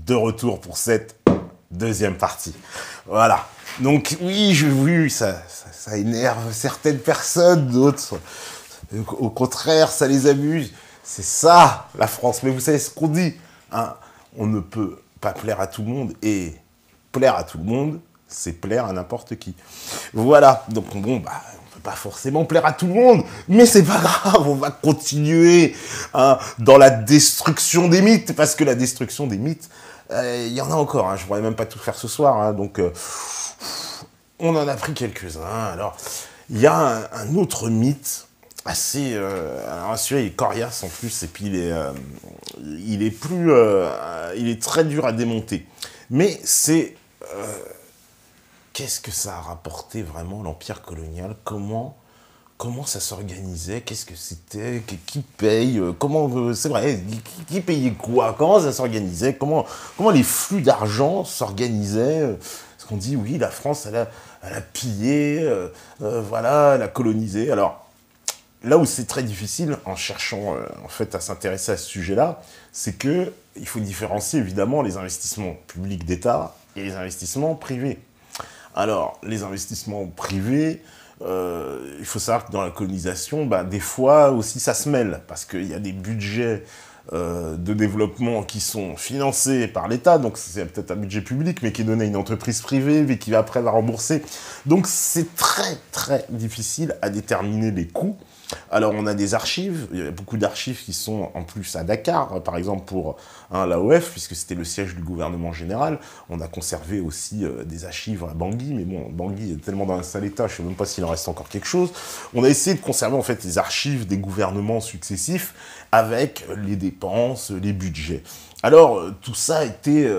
de retour pour cette deuxième partie. Voilà. Donc oui, j'ai vu, ça énerve certaines personnes, d'autres, au contraire, ça les amuse. C'est ça, la France. Mais vous savez ce qu'on dit, hein, on ne peut pas plaire à tout le monde, et plaire à tout le monde, c'est plaire à n'importe qui. Voilà. Donc bon, bah, on peut pas forcément plaire à tout le monde, mais c'est pas grave, on va continuer, hein, dans la destruction des mythes, parce que la destruction des mythes, il y en a encore, hein, je pourrais même pas tout faire ce soir, hein, donc on en a pris quelques-uns. Alors, il y a un autre mythe, assez... alors celui-là, il est coriace en plus, et puis il est très dur à démonter. Mais c'est... qu'est-ce que ça a rapporté vraiment, l'empire colonial? Comment ça s'organisait? Qu'est-ce que c'était? Qui paye? Comment... c'est vrai, qui payait quoi? Comment ça s'organisait? Comment les flux d'argent s'organisaient? Parce qu'on dit, oui, la France, elle a pillé, voilà, elle a colonisé. Alors, là où c'est très difficile, en cherchant en fait à s'intéresser à ce sujet-là, c'est que il faut différencier évidemment les investissements publics d'État et les investissements privés. Alors, les investissements privés, il faut savoir que dans la colonisation, bah, des fois aussi ça se mêle, parce qu'il y a des budgets de développement qui sont financés par l'État, donc c'est peut-être un budget public, mais qui est donné à une entreprise privée, mais qui après va rembourser. Donc c'est très très difficile à déterminer les coûts. Alors on a des archives, il y a beaucoup d'archives qui sont en plus à Dakar, par exemple pour l'AOF, puisque c'était le siège du gouvernement général. On a conservé aussi des archives à Bangui, mais bon, Bangui est tellement dans un sale état, je ne sais même pas s'il en reste encore quelque chose. On a essayé de conserver en fait les archives des gouvernements successifs avec les dépenses, les budgets. Alors, tout ça a été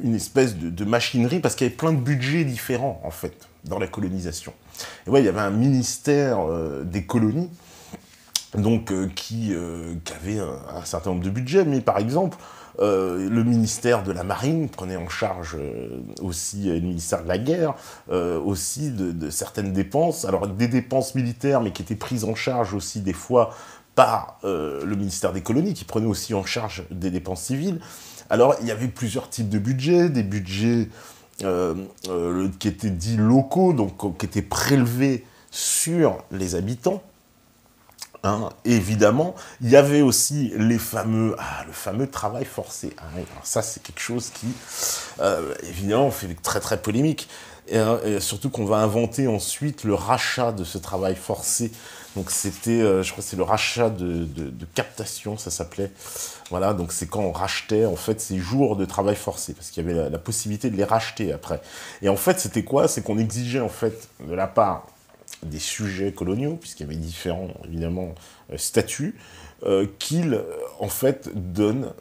une espèce de machinerie, parce qu'il y avait plein de budgets différents, en fait, dans la colonisation. Et ouais, il y avait un ministère des colonies, donc qui avait un certain nombre de budgets, mais par exemple, le ministère de la Marine prenait en charge aussi le ministère de la Guerre, aussi de certaines dépenses, alors des dépenses militaires, mais qui étaient prises en charge aussi des fois par le ministère des colonies, qui prenait aussi en charge des dépenses civiles. Alors, il y avait plusieurs types de budgets, des budgets qui étaient dits locaux, donc qui étaient prélevés sur les habitants. Hein. Évidemment, il y avait aussi le fameux travail forcé. Hein. Alors ça, c'est quelque chose qui, évidemment, fait très très polémique. Et surtout qu'on va inventer ensuite le rachat de ce travail forcé. Donc c'était, je crois que c'est le rachat de captation, ça s'appelait. Voilà, donc c'est quand on rachetait en fait ces jours de travail forcé, parce qu'il y avait la possibilité de les racheter après. Et en fait, c'était quoi? C'est qu'on exigeait en fait de la part des sujets coloniaux, puisqu'il y avait différents évidemment statuts, qu'ils en fait donnent,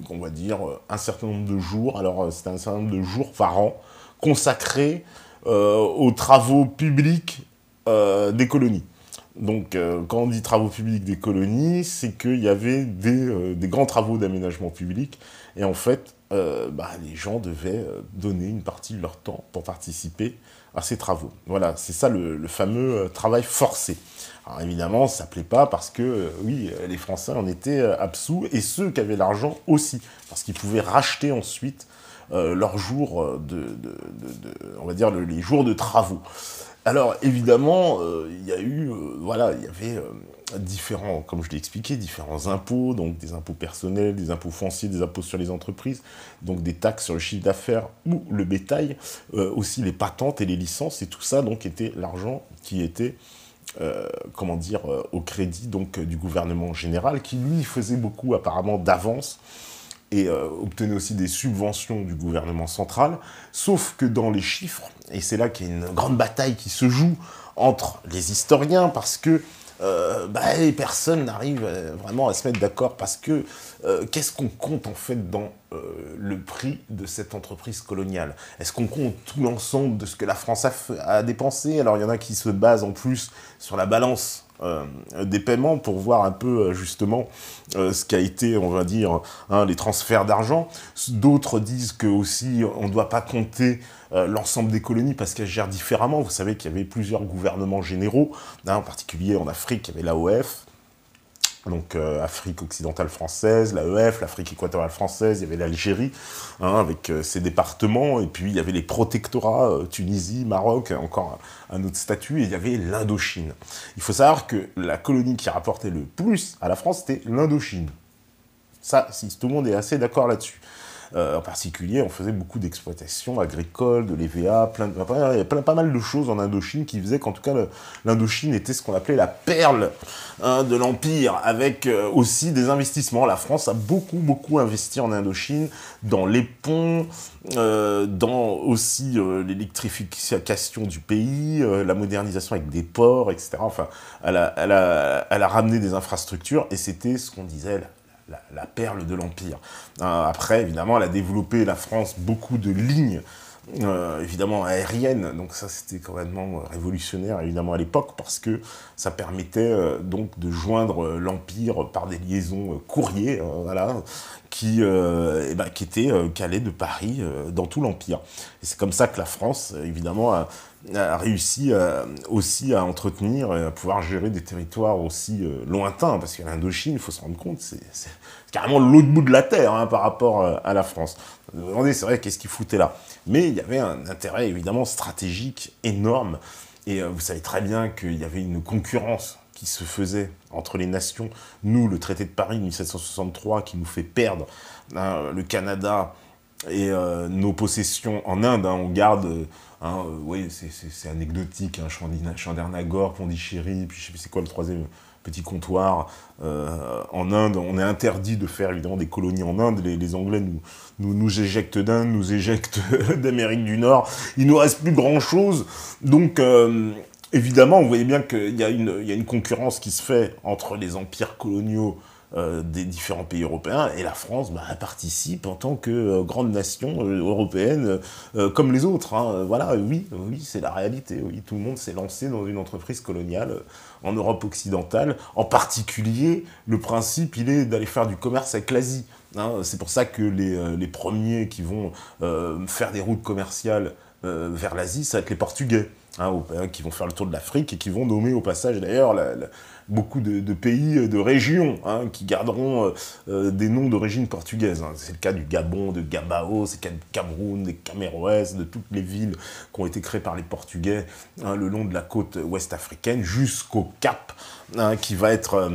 on va dire, un certain nombre de jours. Alors c'était un certain nombre de jours par an consacrés aux travaux publics des colonies. Donc, quand on dit travaux publics des colonies, c'est qu'il y avait des grands travaux d'aménagement public, et en fait, les gens devaient donner une partie de leur temps pour participer à ces travaux. Voilà, c'est ça le fameux travail forcé. Alors évidemment, ça ne plaît pas parce que, oui, les Français en étaient absous, et ceux qui avaient l'argent aussi, parce qu'ils pouvaient racheter ensuite leurs jours on va dire, les jours de travaux. Alors, évidemment, il y avait différents, comme je l'ai expliqué, différents impôts, donc des impôts personnels, des impôts fonciers, des impôts sur les entreprises, donc des taxes sur le chiffre d'affaires ou le bétail, aussi les patentes et les licences, et tout ça, donc, était l'argent qui était, au crédit, donc, du gouvernement général, qui, lui, faisait beaucoup, apparemment, d'avance, et obtenait aussi des subventions du gouvernement central, sauf que dans les chiffres, et c'est là qu'il y a une grande bataille qui se joue entre les historiens, parce que les personnes n'arrivent vraiment à se mettre d'accord, parce que qu'est-ce qu'on compte en fait dans le prix de cette entreprise coloniale? Est-ce qu'on compte tout l'ensemble de ce que la France a dépensé? Alors il y en a qui se basent en plus sur la balance des paiements pour voir un peu justement ce qu'a été, on va dire, les transferts d'argent. D'autres disent que aussi on ne doit pas compter l'ensemble des colonies parce qu'elles gèrent différemment. Vous savez qu'il y avait plusieurs gouvernements généraux, en particulier en Afrique, il y avait l'AOF. Donc Afrique occidentale française, l'AEF, l'Afrique équatoriale française, il y avait l'Algérie, hein, avec ses départements, et puis il y avait les protectorats, Tunisie, Maroc, encore un autre statut, et il y avait l'Indochine. Il faut savoir que la colonie qui rapportait le plus à la France, c'était l'Indochine. Ça, si tout le monde est assez d'accord là-dessus. En particulier, on faisait beaucoup d'exploitation agricole, de l'EVA, il y avait pas mal de choses en Indochine qui faisaient qu'en tout cas, l'Indochine était ce qu'on appelait la perle, hein, de l'Empire, avec aussi des investissements. La France a beaucoup investi en Indochine, dans les ponts, dans aussi l'électrification du pays, la modernisation avec des ports, etc. Enfin, elle a ramené des infrastructures, et c'était ce qu'on disait la perle de l'Empire. Après, évidemment, elle a développé, la France, beaucoup de lignes, évidemment, aériennes. Donc ça, c'était quand même révolutionnaire, évidemment, à l'époque, parce que ça permettait donc de joindre l'Empire par des liaisons courriers, voilà, qui étaient calées de Paris dans tout l'Empire. Et c'est comme ça que la France, évidemment, a réussi aussi à entretenir et à pouvoir gérer des territoires aussi lointains, parce que l'Indochine, il faut se rendre compte, c'est carrément l'autre bout de la Terre, hein, par rapport à la France. Vous vous demandez, c'est vrai, qu'est-ce qu'il foutait là? Mais il y avait un intérêt, évidemment, stratégique énorme, et vous savez très bien qu'il y avait une concurrence qui se faisait entre les nations. Nous, le traité de Paris de 1763, qui nous fait perdre, hein, le Canada et nos possessions en Inde, hein, on garde... oui, c'est anecdotique, hein, Chandernagore, Pondichéry, puis je sais plus c'est quoi le troisième petit comptoir. En Inde, on est interdit de faire évidemment des colonies en Inde. Les Anglais nous éjectent d'Inde, nous éjectent d'Amérique du Nord. Il nous reste plus grand-chose. Donc, évidemment, vous voyez bien qu'il y a une concurrence qui se fait entre les empires coloniaux des différents pays européens, et la France participe en tant que grande nation européenne comme les autres. Hein. Voilà, oui, c'est la réalité. Oui, tout le monde s'est lancé dans une entreprise coloniale en Europe occidentale. En particulier, le principe, il est d'aller faire du commerce avec l'Asie. Hein. C'est pour ça que les premiers qui vont faire des routes commerciales vers l'Asie, ça va être les Portugais. Hein, qui vont faire le tour de l'Afrique et qui vont nommer au passage d'ailleurs beaucoup de pays, de régions, hein, qui garderont des noms d'origine portugaise. Hein. C'est le cas du Gabon, de Gabao, c'est le cas du Cameroun, des Caméroès, de toutes les villes qui ont été créées par les Portugais, hein, le long de la côte ouest africaine, jusqu'au Cap, hein, qui va être...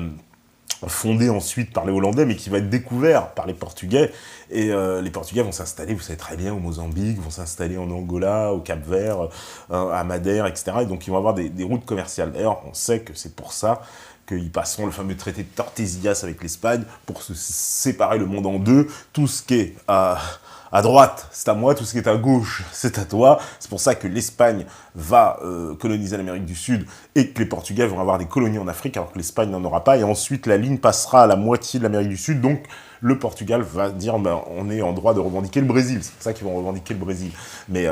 fondé ensuite par les Hollandais, mais qui va être découvert par les Portugais. Et les Portugais vont s'installer, vous savez très bien, au Mozambique, vont s'installer en Angola, au Cap-Vert, à Madère, etc. Et donc ils vont avoir des routes commerciales. D'ailleurs, on sait que c'est pour ça qu'ils passeront le fameux traité de Tordesillas avec l'Espagne, pour se séparer le monde en deux. Tout ce qui est à droite, c'est à moi, tout ce qui est à gauche, c'est à toi. C'est pour ça que l'Espagne va coloniser l'Amérique du Sud et que les Portugais vont avoir des colonies en Afrique, alors que l'Espagne n'en aura pas. Et ensuite, la ligne passera à la moitié de l'Amérique du Sud. Donc, le Portugal va dire, on est en droit de revendiquer le Brésil. C'est pour ça qu'ils vont revendiquer le Brésil. Mais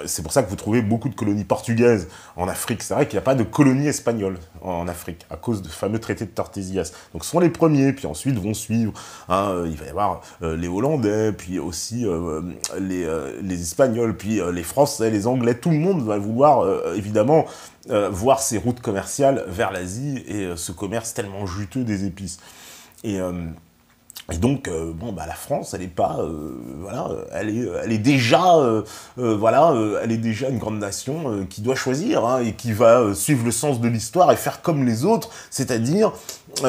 c'est pour ça que vous trouvez beaucoup de colonies portugaises en Afrique. C'est vrai qu'il n'y a pas de colonies espagnoles en Afrique, à cause du fameux traité de Tordesillas. Donc, ce sont les premiers, puis ensuite vont suivre. Hein, il va y avoir les Hollandais, puis aussi les Espagnols, puis les Français, les Anglais. Tout le monde va vouloir, évidemment, voir ces routes commerciales vers l'Asie et ce commerce tellement juteux des épices. Et donc, la France, elle est pas, voilà, elle est déjà, elle est déjà une grande nation qui doit choisir, hein, et qui va suivre le sens de l'histoire et faire comme les autres, c'est-à-dire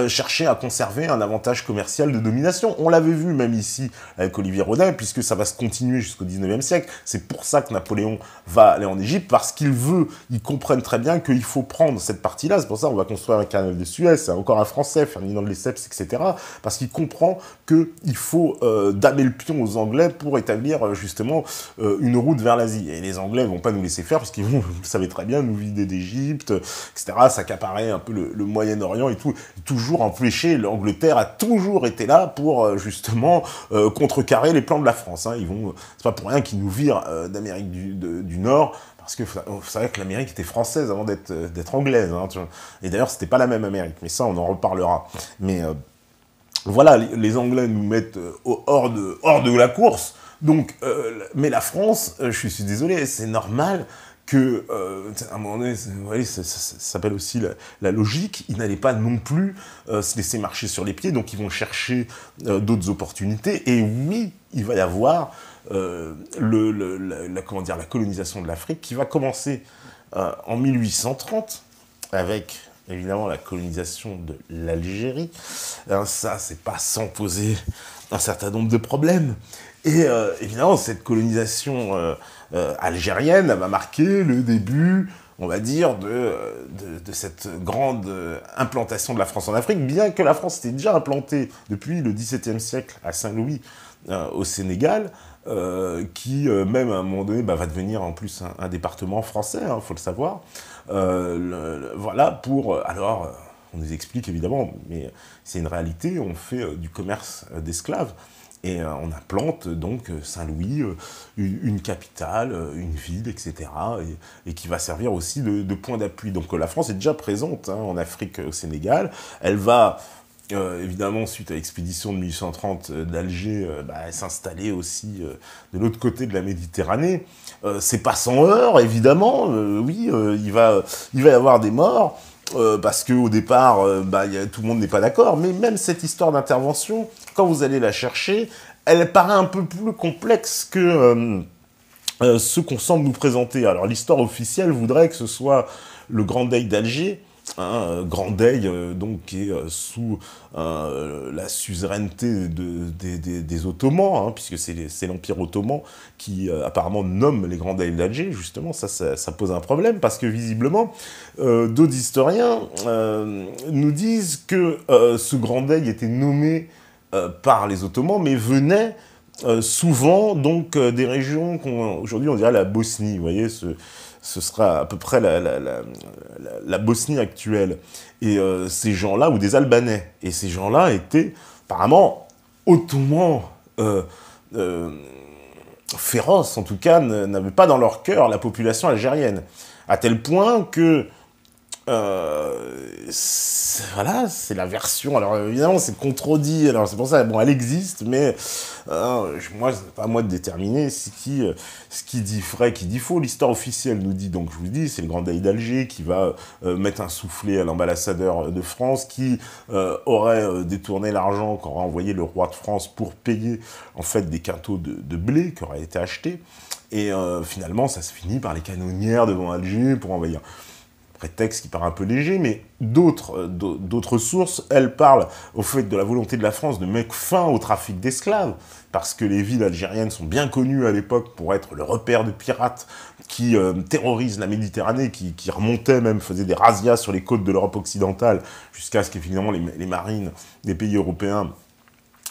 chercher à conserver un avantage commercial de domination. On l'avait vu même ici avec Olivier Rodin, puisque ça va se continuer jusqu'au 19e siècle. C'est pour ça que Napoléon va aller en Égypte, parce ils comprennent très bien qu'il faut prendre cette partie-là. C'est pour ça qu'on va construire un canal de Suez, c'est encore un Français, Ferdinand de Lesseps, etc. Parce qu'il comprend qu'il faut damer le pion aux Anglais pour établir justement une route vers l'Asie. Et les Anglais ne vont pas nous laisser faire, parce qu'ils vont, vous le savez très bien, nous vider d'Égypte, etc., s'accaparer un peu le Moyen-Orient et tout. Toujours empêché, l'Angleterre a toujours été là pour justement contrecarrer les plans de la France. Hein. C'est pas pour rien qu'ils nous virent d'Amérique du Nord, parce que vous savez que l'Amérique était française avant d'être anglaise. Hein, et d'ailleurs, c'était pas la même Amérique, mais ça, on en reparlera. Mais voilà, les Anglais nous mettent hors de la course. Donc, mais la France, je suis désolé, c'est normal à un moment donné, vous voyez, ça s'appelle aussi la logique, ils n'allaient pas non plus se laisser marcher sur les pieds, donc ils vont chercher d'autres opportunités, et oui, il va y avoir comment dire, la colonisation de l'Afrique qui va commencer en 1830, avec évidemment la colonisation de l'Algérie. Ça, c'est pas sans poser un certain nombre de problèmes. Et évidemment, cette colonisation algérienne va marquer le début, on va dire, de cette grande implantation de la France en Afrique, bien que la France était déjà implantée depuis le XVIIe siècle à Saint-Louis, au Sénégal, qui, même à un moment donné, va devenir en plus un département français, il faut le savoir. Voilà, alors, on nous explique évidemment, mais c'est une réalité, on fait du commerce d'esclaves. Et on implante donc Saint-Louis, une capitale, une ville, etc. Et qui va servir aussi de point d'appui. Donc la France est déjà présente en Afrique, au Sénégal. Elle va, évidemment, suite à l'expédition de 1830 d'Alger, s'installer aussi de l'autre côté de la Méditerranée. C'est pas sans heurts, évidemment. Oui, il va y avoir des morts. Parce qu'au départ, tout le monde n'est pas d'accord, mais même cette histoire d'intervention, quand vous allez la chercher, elle paraît un peu plus complexe que ce qu'on semble nous présenter. Alors l'histoire officielle voudrait que ce soit le Grand Dey d'Alger, Grand Dey, donc, qui est sous la suzeraineté des Ottomans, puisque c'est l'Empire ottoman qui apparemment nomme les Grands Dey d'Alger. Justement, ça pose un problème, parce que visiblement, d'autres historiens nous disent que ce Grand Dey était nommé par les Ottomans, mais venait souvent donc des régions qu'aujourd'hui on dirait la Bosnie, vous voyez, ce sera à peu près la Bosnie actuelle. Et ces gens-là, ou des Albanais, et ces gens-là étaient apparemment hautement féroces, en tout cas, n'avaient pas dans leur cœur la population algérienne. À tel point que voilà, c'est la version. Alors évidemment, c'est contredit. Alors c'est pour ça, bon, elle existe, mais moi, c'est pas à moi de déterminer ce qui dit vrai, qui dit faux. L'histoire officielle nous dit, donc je vous dis, c'est le Grand Dey d'Alger qui va mettre un soufflet à l'ambassadeur de France, qui aurait détourné l'argent qu'aurait envoyé le roi de France pour payer en fait des quintaux de blé qui auraient été achetés. Et finalement, ça se finit par les canonnières devant Alger pour envahir. Prétexte qui paraît un peu léger, mais d'autres sources, elles parlent au fait de la volonté de la France de mettre fin au trafic d'esclaves, parce que les villes algériennes sont bien connues à l'époque pour être le repère de pirates qui terrorisent la Méditerranée, qui remontaient même, faisaient des razzias sur les côtes de l'Europe occidentale, jusqu'à ce qu'effectivement les marines des pays européens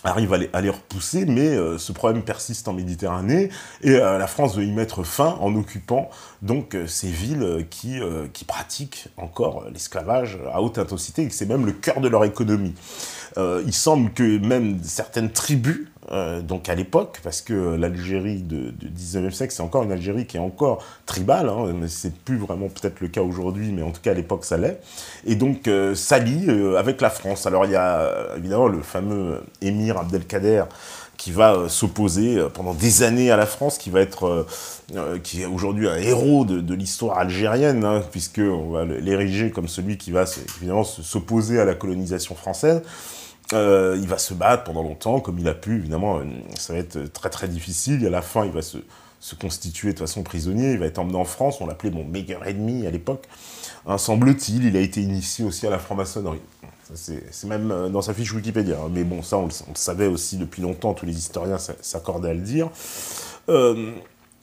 arrive à les repousser, mais ce problème persiste en Méditerranée, et la France veut y mettre fin en occupant donc ces villes qui pratiquent encore l'esclavage à haute intensité, et que c'est même le cœur de leur économie. Il semble que même certaines tribus, donc à l'époque, parce que l'Algérie du 19e siècle, c'est encore une Algérie qui est encore tribale, mais c'est plus vraiment peut-être le cas aujourd'hui, mais en tout cas à l'époque ça l'est, et donc s'allie avec la France. Alors il y a évidemment le fameux émir Abdelkader qui va s'opposer pendant des années à la France, qui est aujourd'hui un héros de l'histoire algérienne, puisqu'on va l'ériger comme celui qui va évidemment s'opposer à la colonisation française. Il va se battre pendant longtemps, comme il a pu, évidemment, ça va être très très difficile, et à la fin il va se constituer de façon prisonnier, il va être emmené en France, on l'appelait mon meilleur ennemi à l'époque, semble-t-il, il a été initié aussi à la franc-maçonnerie. C'est même dans sa fiche Wikipédia, mais bon, ça on le savait aussi depuis longtemps, tous les historiens s'accordaient à le dire.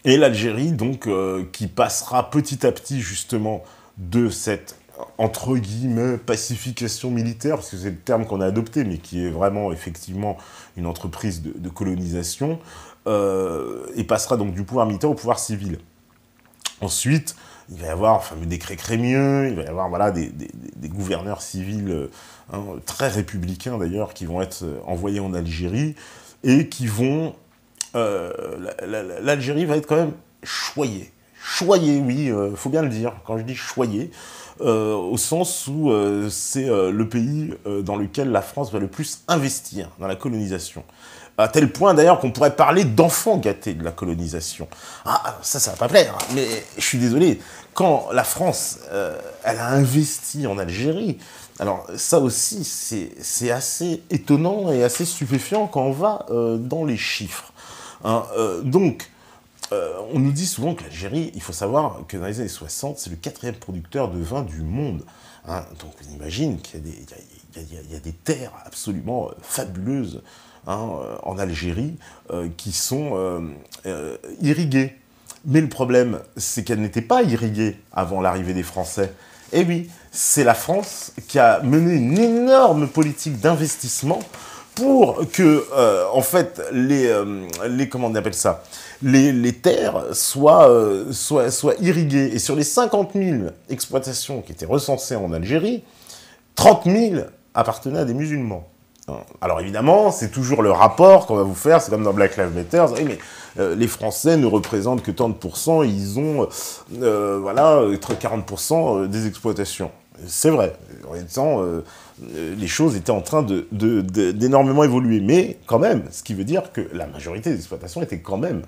Et l'Algérie, donc, qui passera petit à petit, justement, de cette entre guillemets, pacification militaire, parce que c'est le terme qu'on a adopté, mais qui est vraiment, effectivement, une entreprise de colonisation, et passera donc du pouvoir militaire au pouvoir civil. Ensuite, il va y avoir le fameux décret Crémieux, il va y avoir voilà, des gouverneurs civils très républicains, d'ailleurs, qui vont être envoyés en Algérie, et qui vont... l'Algérie va être quand même choyée. Choyée, oui, faut bien le dire, quand je dis choyée, au sens où c'est le pays dans lequel la France va le plus investir dans la colonisation. À tel point d'ailleurs qu'on pourrait parler d'enfants gâtés de la colonisation. Ah, ça va pas plaire, hein, mais je suis désolé, quand la France, elle a investi en Algérie, alors ça aussi, c'est assez étonnant et assez stupéfiant quand on va dans les chiffres. Hein, on nous dit souvent que l'Algérie, il faut savoir que dans les années 60, c'est le 4e producteur de vin du monde. Hein, donc on imagine qu'il y a des terres absolument fabuleuses, hein, en Algérie, qui sont irriguées. Mais le problème, c'est qu'elles n'étaient pas irriguées avant l'arrivée des Français. Et oui, c'est la France qui a mené une énorme politique d'investissement pour que, en fait, comment on appelle ça, les terres soient irriguées. Et sur les 50 000 exploitations qui étaient recensées en Algérie, 30 000 appartenaient à des musulmans. Alors évidemment, c'est toujours le rapport qu'on va vous faire, c'est comme dans Black Lives Matter, oui, mais les Français ne représentent que tant de pourcents, ils ont, voilà, 40% des exploitations. C'est vrai, en même temps, les choses étaient en train d'énormément évoluer, mais quand même, ce qui veut dire que la majorité des exploitations étaient quand même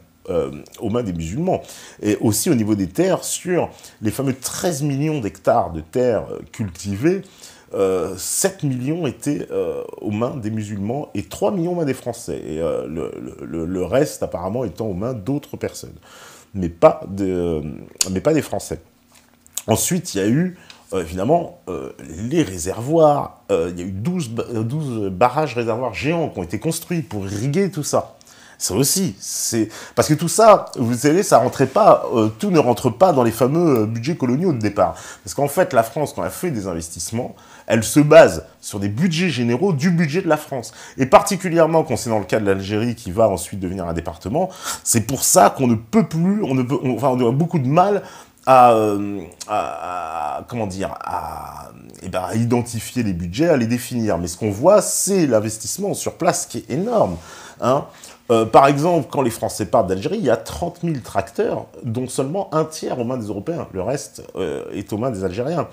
aux mains des musulmans. Et aussi au niveau des terres, sur les fameux 13 millions d'hectares de terres cultivées, 7 millions étaient aux mains des musulmans et 3 millions aux mains des Français. Et le reste, apparemment, étant aux mains d'autres personnes. Mais pas des Français. Ensuite, il y a eu, évidemment, les réservoirs. Il y a eu 12 barrages réservoirs géants qui ont été construits pour irriguer tout ça. Ça aussi, c'est... Parce que tout ça, vous savez, ça rentrait pas... tout ne rentre pas dans les fameux budgets coloniaux de départ. Parce qu'en fait, la France, quand elle fait des investissements, elle se base sur des budgets généraux du budget de la France. Et particulièrement, quand c'est dans le cas de l'Algérie, qui va ensuite devenir un département, c'est pour ça qu'on ne peut plus... on a beaucoup de mal comment dire, à identifier les budgets, à les définir. Mais ce qu'on voit, c'est l'investissement sur place qui est énorme. Hein. Par exemple, quand les Français partent d'Algérie, il y a 30 000 tracteurs, dont seulement un tiers aux mains des Européens. Le reste est aux mains des Algériens.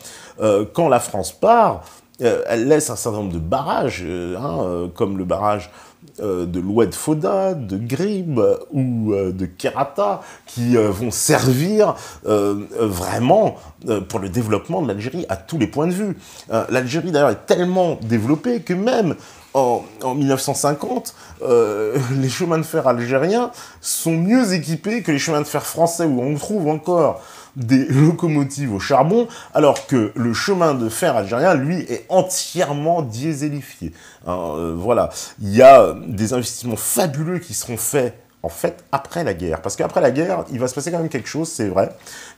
Quand la France part, elle laisse un certain nombre de barrages, comme le barrage de l'Oued Foda, de Grib ou de Kerata, qui vont servir vraiment pour le développement de l'Algérie à tous les points de vue. L'Algérie, d'ailleurs, est tellement développée que même en 1950, les chemins de fer algériens sont mieux équipés que les chemins de fer français, où on trouve encore des locomotives au charbon, alors que le chemin de fer algérien, lui, est entièrement dieselifié. Voilà. Il y a des investissements fabuleux qui seront faits, en fait, après la guerre. Parce qu'après la guerre, il va se passer quand même quelque chose, c'est vrai,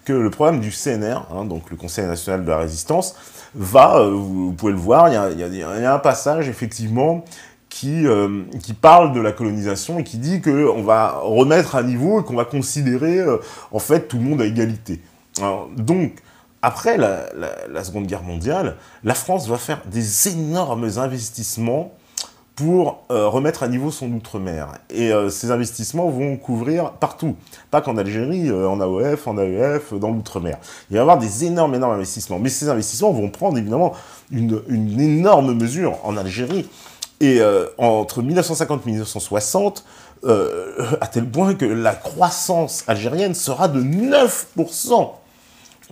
que le problème du CNR, donc le Conseil national de la résistance, va, vous pouvez le voir, il y a un passage, effectivement, qui parle de la colonisation et qui dit qu'on va remettre à niveau et qu'on va considérer, en fait, tout le monde à égalité. Alors, donc, après la Seconde Guerre mondiale, la France va faire des énormes investissements pour remettre à niveau son outre-mer. Et ces investissements vont couvrir partout. Pas qu'en Algérie, en AOF, en AEF, dans l'outre-mer. Il va y avoir des énormes investissements. Mais ces investissements vont prendre, évidemment, une énorme mesure en Algérie. Et entre 1950 et 1960, à tel point que la croissance algérienne sera de 9%.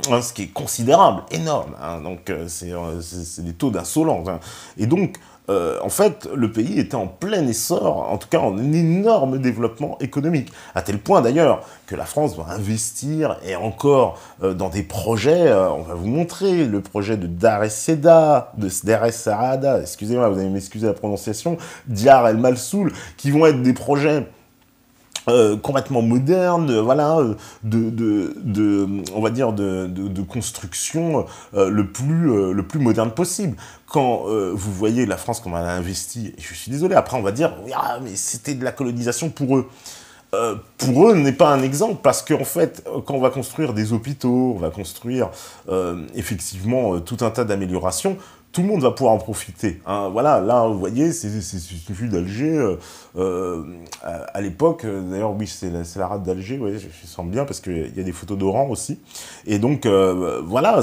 Hein, ce qui est considérable, énorme. Hein, donc, c'est des taux d'insolence. Hein. Et donc, en fait, le pays était en plein essor, en tout cas en un énorme développement économique. À tel point, d'ailleurs, que la France va investir, et encore, dans des projets, on va vous montrer, le projet de Dar es Saada, excusez-moi, vous allez m'excuser la prononciation, Diar El Malsoul, qui vont être des projets complètement moderne, voilà, on va dire de construction le plus moderne possible. Quand vous voyez la France comme elle a investi, et je suis désolé, après on va dire, ah, mais c'était de la colonisation pour eux. Pour eux, n'est pas un exemple, parce qu'en fait, quand on va construire des hôpitaux, on va construire effectivement tout un tas d'améliorations, tout le monde va pouvoir en profiter. Hein. Voilà, là, vous voyez, c'est une vue d'Alger. À l'époque, d'ailleurs, oui, c'est la rade d'Alger, ouais, je sens bien, parce qu'il y a des photos d'Oran aussi. Et donc, voilà,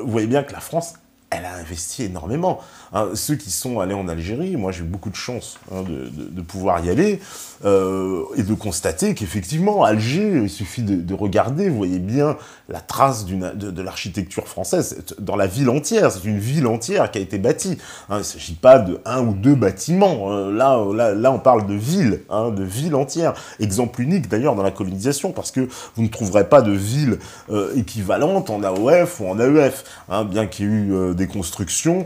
vous voyez bien que la France elle a investi énormément. Hein, ceux qui sont allés en Algérie, moi j'ai eu beaucoup de chance de pouvoir y aller, et de constater qu'effectivement, Alger, il suffit de regarder, vous voyez bien la trace de l'architecture française dans la ville entière. C'est une ville entière qui a été bâtie. Hein, il ne s'agit pas de un ou deux bâtiments. Là, on parle de ville, hein, de ville entière. Exemple unique d'ailleurs dans la colonisation, parce que vous ne trouverez pas de ville équivalente en AOF ou en AEF. Hein, bien qu'il y ait eu des constructions,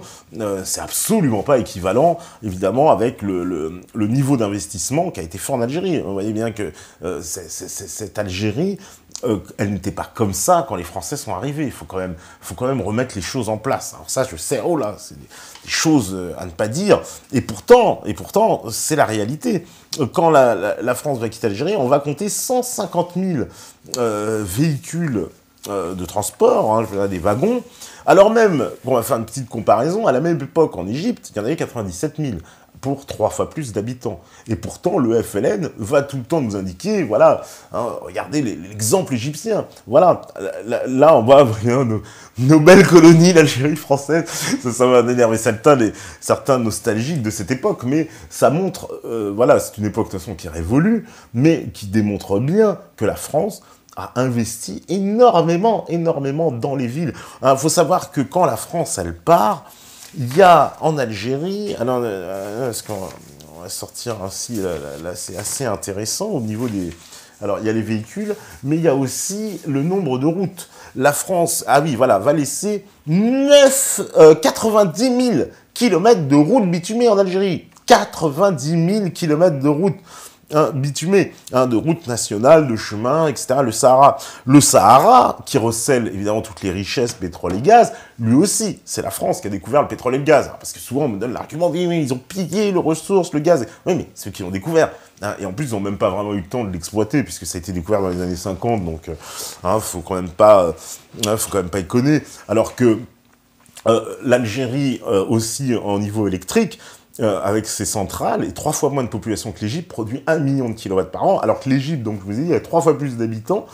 c'est absolument pas équivalent, évidemment, avec le niveau d'investissement qui a été fait en Algérie. Vous voyez bien que cette Algérie, elle n'était pas comme ça quand les Français sont arrivés. Il faut quand même remettre les choses en place. Alors ça, je sais, oh là, c'est des choses à ne pas dire. Et pourtant, c'est la réalité. Quand la France va quitter l'Algérie, on va compter 150 000 véhicules de transport, hein, je veux dire des wagons, alors même, on va faire une petite comparaison, à la même époque en Égypte, il y en avait 97 000, pour 3 fois plus d'habitants. Et pourtant, le FLN va tout le temps nous indiquer, voilà, hein, regardez l'exemple égyptien, voilà, là on voit nos belles colonies, l'Algérie française, ça va énerver certains nostalgiques de cette époque, mais ça montre, voilà, c'est une époque de toute façon qui est révolue, mais qui démontre bien que la France a investi énormément dans les villes. Il faut savoir que quand la France, elle part, il y a en Algérie, alors, est-ce qu'on va sortir ainsi, là c'est assez intéressant au niveau des... Alors, il y a les véhicules, mais il y a aussi le nombre de routes. La France, ah oui, voilà, va laisser 90 000 kilomètres de routes bitumées en Algérie. 90 000 kilomètres de routes bitumées, de routes nationales, de chemins, etc. Le Sahara, qui recèle évidemment toutes les richesses, pétrole et gaz, lui aussi, c'est la France qui a découvert le pétrole et le gaz. Parce que souvent, on me donne l'argument, oui, mais ils ont pillé les ressources, le gaz. Oui, mais ceux qui l'ont découvert. Et en plus, ils n'ont même pas vraiment eu le temps de l'exploiter, puisque ça a été découvert dans les années 50, donc faut quand même pas déconner. Alors que l'Algérie, aussi, en niveau électrique, avec ses centrales, et 3 fois moins de population que l'Égypte, produit 1 million de kilowatts par an, alors que l'Égypte, donc je vous ai dit, il y a 3 fois plus d'habitants,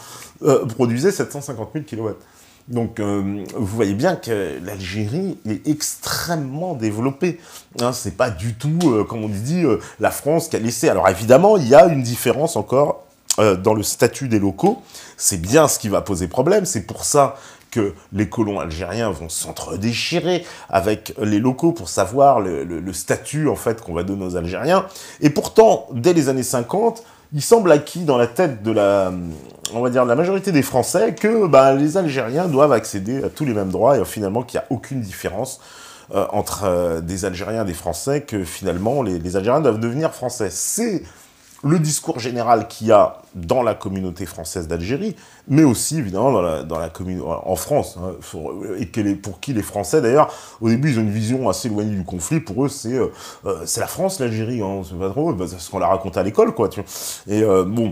produisait 750 000 kilowatts. Donc, vous voyez bien que l'Algérie est extrêmement développée. Hein, c'est pas du tout, comme on dit, la France qui a laissé. Alors évidemment, il y a une différence encore dans le statut des locaux. C'est bien ce qui va poser problème. C'est pour ça que les colons algériens vont s'entre-déchirer avec les locaux pour savoir le statut, en fait, qu'on va donner aux Algériens. Et pourtant, dès les années 50, il semble acquis dans la tête de la majorité des Français que les Algériens doivent accéder à tous les mêmes droits et finalement qu'il n'y a aucune différence entre des Algériens et des Français, que finalement les Algériens doivent devenir Français. C'est le discours général qu'il y a dans la communauté française d'Algérie, mais aussi évidemment dans la communauté en France, hein, pour qui les Français d'ailleurs, au début ils ont une vision assez éloignée du conflit. Pour eux c'est la France l'Algérie, hein, c'est pas trop, c'est ce qu'on leur raconte à l'école, quoi. Tu vois. Et bon,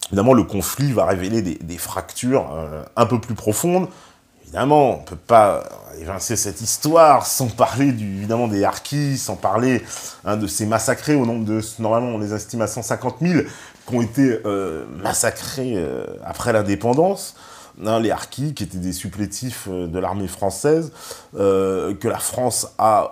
évidemment le conflit va révéler des fractures un peu plus profondes. Évidemment, on ne peut pas évincer cette histoire sans parler évidemment des Harkis, sans parler de ces massacrés au nombre de... Normalement, on les estime à 150 000 qui ont été massacrés après l'indépendance. Les Harkis, qui étaient des supplétifs de l'armée française, que la France a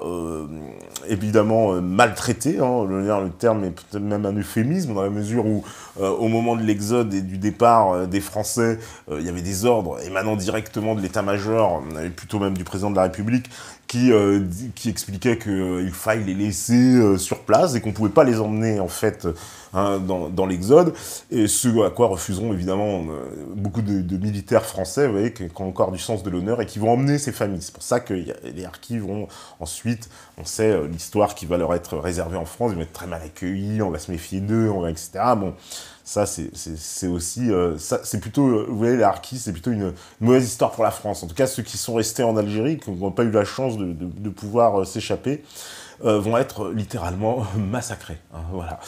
évidemment maltraité. Hein, le terme est peut-être même un euphémisme, dans la mesure où, au moment de l'exode et du départ des Français, il y avait des ordres émanant directement de l'état-major, et plutôt même du président de la République, qui expliquait qu'il fallait les laisser sur place et qu'on ne pouvait pas les emmener, en fait, dans l'exode, et ce à quoi refuseront évidemment beaucoup de militaires français, vous voyez, qui ont encore du sens de l'honneur et qui vont emmener ces familles. C'est pour ça que les Harkis vont ensuite, on sait l'histoire qui va leur être réservée en France, ils vont être très mal accueillis, on va se méfier d'eux, etc. Bon, ça c'est aussi, c'est plutôt, vous voyez, les Harkis, c'est plutôt une mauvaise histoire pour la France. En tout cas, ceux qui sont restés en Algérie, qui n'ont pas eu la chance de pouvoir s'échapper, vont être littéralement massacrés. Hein, voilà.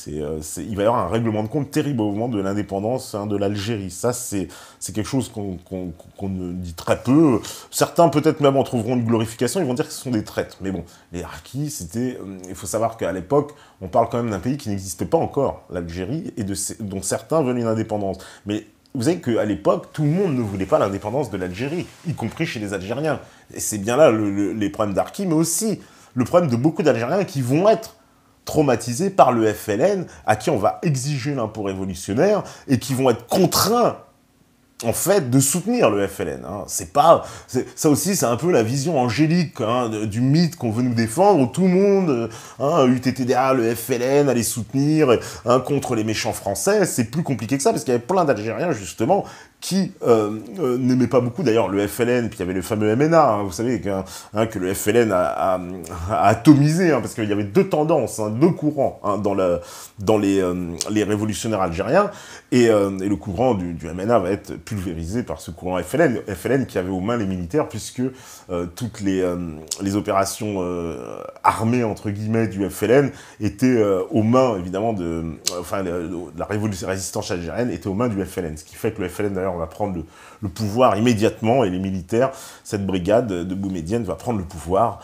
Il va y avoir un règlement de compte terrible au moment de l'indépendance de l'Algérie. Ça, c'est quelque chose qu'on dit très peu. Certains, peut-être même, en trouveront une glorification. Ils vont dire que ce sont des traîtres. Mais bon, les Harkis, c'était... il faut savoir qu'à l'époque, on parle quand même d'un pays qui n'existait pas encore, l'Algérie, et dont certains veulent une indépendance. Mais vous savez qu'à l'époque, tout le monde ne voulait pas l'indépendance de l'Algérie, y compris chez les Algériens. Et c'est bien là les problèmes d'Arki, mais aussi le problème de beaucoup d'Algériens qui vont être traumatisés par le FLN, à qui on va exiger l'impôt révolutionnaire, et qui vont être contraints en fait, de soutenir le FLN. Hein. Ça aussi, c'est un peu la vision angélique du mythe qu'on veut nous défendre, où tout le monde eût été derrière le FLN, allait soutenir contre les méchants français. C'est plus compliqué que ça, parce qu'il y avait plein d'Algériens, justement, qui n'aimaient pas beaucoup, d'ailleurs, le FLN, puis il y avait le fameux MNA, vous savez, que le FLN a atomisé, parce qu'il y avait deux tendances, deux courants dans les révolutionnaires algériens, et le courant du MNA va être pulvérisé par ce courant FLN qui avait aux mains les militaires, puisque toutes les opérations armées, entre guillemets, du FLN étaient aux mains, évidemment, la résistance algérienne était aux mains du FLN, ce qui fait que le FLN, d'ailleurs, va prendre le pouvoir immédiatement, et les militaires, cette brigade de Boumedienne va prendre le pouvoir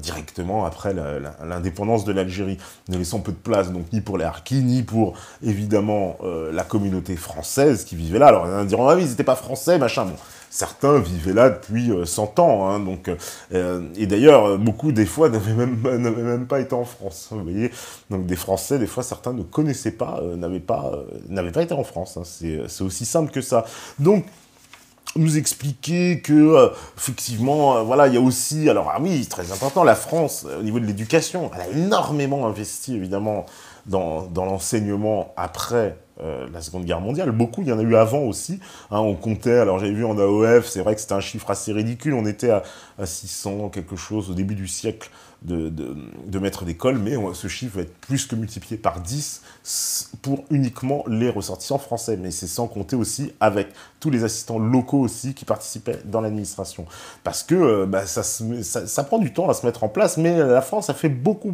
directement après l'indépendance de l'Algérie, ne laissant peu de place donc ni pour les Harkis, ni pour évidemment la communauté française qui vivait là. Alors il y en a qui diront ah oui, ils n'étaient pas français, machin. Bon, certains vivaient là depuis 100 ans, et d'ailleurs beaucoup des fois n'avaient même pas été en France. Vous voyez, donc des Français, des fois certains ne connaissaient pas, n'avaient pas été en France. C'est aussi simple que ça. Donc nous expliquer que, effectivement, voilà, il y a aussi, alors, ah oui, très important, la France, au niveau de l'éducation, elle a énormément investi, évidemment, dans l'enseignement après la Seconde Guerre mondiale. Beaucoup, il y en a eu avant aussi. On comptait, alors j'avais vu en AOF, c'est vrai que c'était un chiffre assez ridicule, on était à 600 quelque chose au début du siècle de maîtres d'école, mais ce chiffre va être plus que multiplié par 10 pour uniquement les ressortissants français. Mais c'est sans compter aussi avec tous les assistants locaux aussi qui participaient dans l'administration. Parce que ça prend du temps à se mettre en place, mais la France a fait beaucoup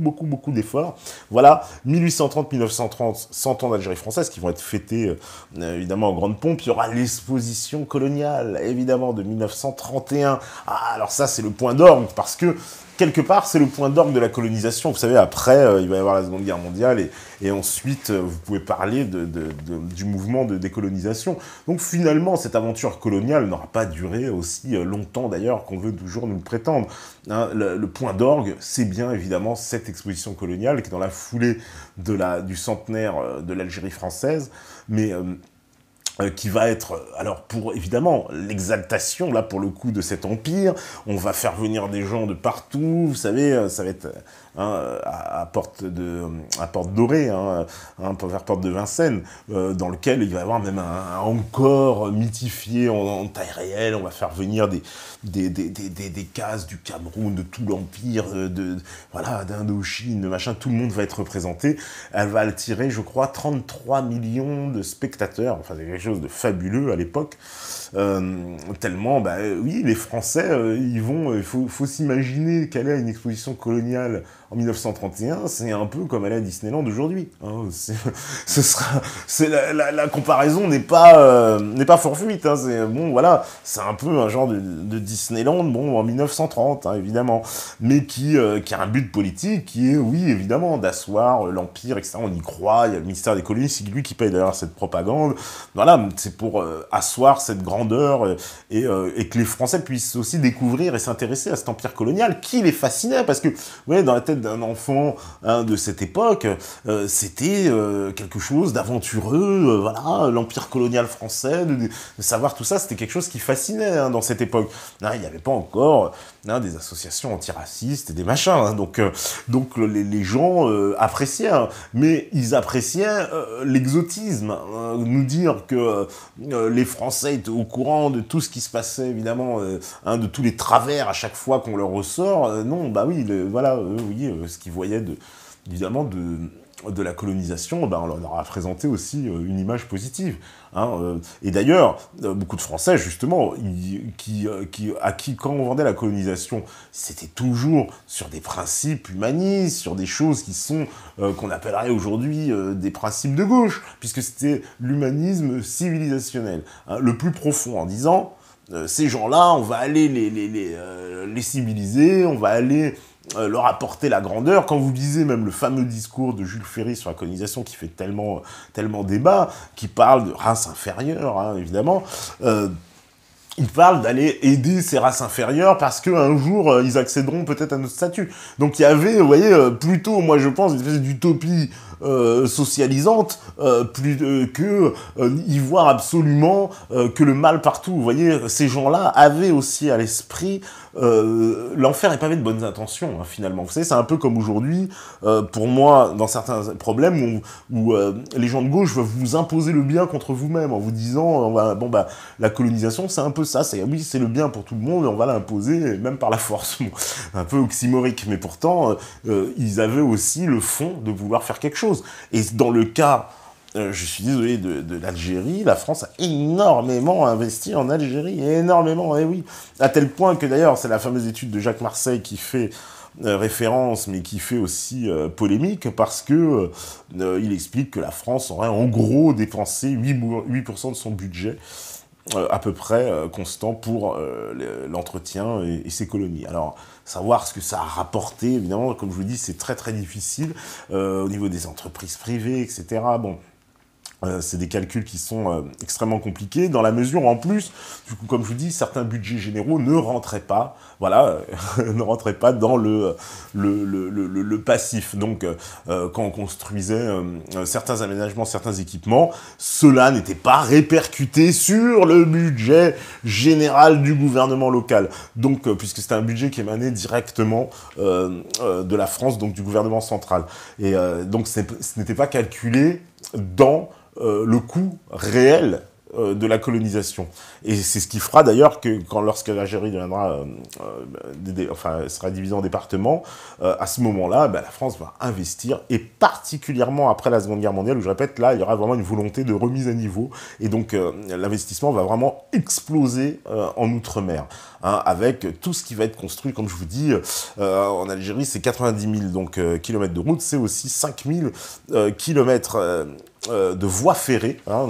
d'efforts. Voilà, 1830-1930, 100 ans d'Algérie française qui vont être fêtés évidemment en grande pompe. Il y aura l'exposition coloniale, évidemment, de 1931. Ah, alors ça, c'est le point d'orgue, parce que quelque part, c'est le point d'orgue de la colonisation. Vous savez, après, il va y avoir la Seconde Guerre mondiale, et ensuite, vous pouvez parler du mouvement de décolonisation. Donc finalement, cette aventure coloniale n'aura pas duré aussi longtemps, d'ailleurs, qu'on veut toujours nous le prétendre. Le point d'orgue, c'est bien, évidemment, cette exposition coloniale, qui est dans la foulée du centenaire de l'Algérie française, mais qui va être, alors pour évidemment l'exaltation, là pour le coup, de cet empire. On va faire venir des gens de partout, vous savez, ça va être à Porte Dorée, vers Porte de Vincennes, dans lequel il va y avoir même un encore mythifié en taille réelle. On va faire venir des cases du Cameroun, de tout l'empire, d'Indochine, de machin, tout le monde va être représenté. Elle va attirer, je crois, 33 millions de spectateurs, enfin c'est quelque chose de fabuleux à l'époque, tellement, oui, les Français, il faut s'imaginer qu'aller à une exposition coloniale en 1931, c'est un peu comme aller à Disneyland aujourd'hui. La comparaison n'est pas fortuite. C'est un peu un genre de Disneyland, en 1930, évidemment, mais qui a un but politique qui est, oui, évidemment, d'asseoir l'empire, etc. On y croit. Il y a le ministère des colonies, c'est lui qui paye d'ailleurs cette propagande. Voilà, c'est pour asseoir cette grandeur et que les Français puissent aussi découvrir et s'intéresser à cet empire colonial qui les fascinait, parce que, vous voyez, dans la tête d'un enfant de cette époque, c'était quelque chose d'aventureux, l'empire colonial français, de savoir tout ça, c'était quelque chose qui fascinait dans cette époque. Il n'y avait pas encore des associations antiracistes et des machins, donc les gens appréciaient, mais ils appréciaient l'exotisme, nous dire que les Français étaient au courant de tout ce qui se passait, évidemment, de tous les travers à chaque fois qu'on leur ressort, non, ce qu'ils voyaient évidemment de la colonisation, on leur a présenté aussi une image positive. Et d'ailleurs, beaucoup de Français, justement, à qui, quand on vendait la colonisation, c'était toujours sur des principes humanistes, sur des choses qui sont, qu'on appellerait aujourd'hui des principes de gauche, puisque c'était l'humanisme civilisationnel, le plus profond, en disant, ces gens-là, on va aller les civiliser, on va aller leur apporter la grandeur. Quand vous lisez même le fameux discours de Jules Ferry sur la colonisation qui fait tellement débat, qui parle de race inférieure, hein, évidemment, il parle d'aller aider ces races inférieures parce qu'un jour, ils accéderont peut-être à notre statut. Donc il y avait, vous voyez, plutôt, moi je pense, une espèce d'utopie socialisante, que y voir absolument que le mal partout. Vous voyez, ces gens-là avaient aussi à l'esprit l'enfer est pavé de bonnes intentions, hein, finalement. Vous savez, c'est un peu comme aujourd'hui, pour moi, dans certains problèmes où les gens de gauche veulent vous imposer le bien contre vous-même, en vous disant, bon, bah, la colonisation, c'est un peu ça, oui, c'est le bien pour tout le monde, et on va l'imposer, même par la force. Bon, un peu oxymorique, mais pourtant, ils avaient aussi le fond de vouloir faire quelque chose. Et dans le cas... je suis désolé, de l'Algérie, la France a énormément investi en Algérie, énormément, et oui. À tel point que d'ailleurs, c'est la fameuse étude de Jacques Marseille qui fait référence, mais qui fait aussi polémique, parce que il explique que la France aurait en gros dépensé 8% de son budget, à peu près constant pour l'entretien et ses colonies. Alors, savoir ce que ça a rapporté, évidemment, comme je vous dis, c'est très très difficile, au niveau des entreprises privées, etc. Bon. C'est des calculs qui sont extrêmement compliqués, dans la mesure où, en plus, du coup, comme je vous dis, certains budgets généraux ne rentraient pas, voilà, ne rentraient pas dans le passif. Donc, quand on construisait certains aménagements, certains équipements, cela n'était pas répercuté sur le budget général du gouvernement local. Donc, puisque c'était un budget qui émanait directement de la France, donc du gouvernement central. Et donc, ce n'était pas calculé dans le coût réel de la colonisation. Et c'est ce qui fera d'ailleurs que lorsque l'Algérie deviendra, sera divisée en départements, à ce moment-là, la France va investir, et particulièrement après la Seconde Guerre mondiale, où je répète, là, il y aura vraiment une volonté de remise à niveau, et donc l'investissement va vraiment exploser en Outre-mer, hein, avec tout ce qui va être construit, comme je vous dis, en Algérie, c'est 90 000 kilomètres de route, c'est aussi 5 000 kilomètres de voies ferrées, hein,